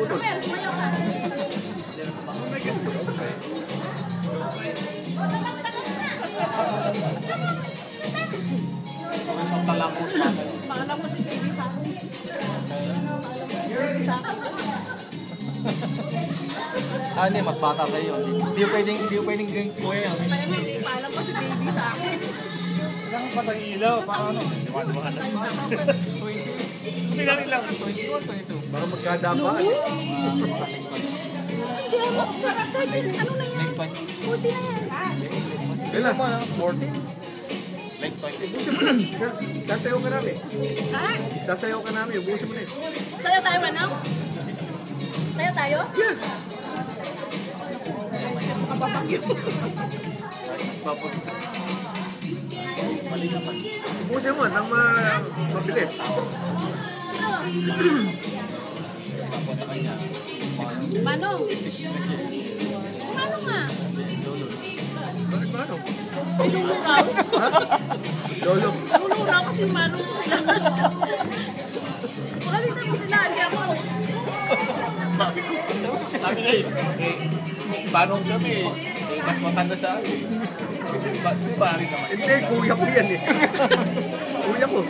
Tukod. Isang talakos na. Maalam mo si baby sa akin. Hindi, mas bata kayo. Hindi pwedeng ganyan kuya yan. Maalam mo si baby sa akin. Ilang patang ilaw, parang ano? Diwa-diwa na. 20. Tingnan lang. 21, 22. Baka magkadapa. Hindi ako. Kahit ano na yan. 40 na yan. Kailan? 14. Like 20. Ubusin mo na. Sasayaw ka namin. Ha? Sasayaw ka namin. Ubusin mo na eh. Sayo tayo, Manang? Sayo tayo? Yeah. Kapapagyo. Mali naman. Ubusin mo nang mabilis. Punta kanya. Manong? Manong nga? Bakit ba ano? Ay, luluraw? Lolo. Luluraw kasi Manong ko sila. Makalitan mo sila, hindi ako. Sabi na paano kami mas matanda sa akin. Di ba rin naman? Hindi, kuya ko yan eh. Kuya ko.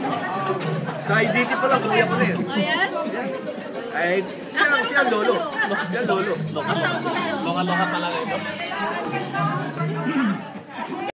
Sa identity pa lang, kuya ko na yan. Ayan? Ay, siya lolo. Siya lolo. Loka-loka pala kayo.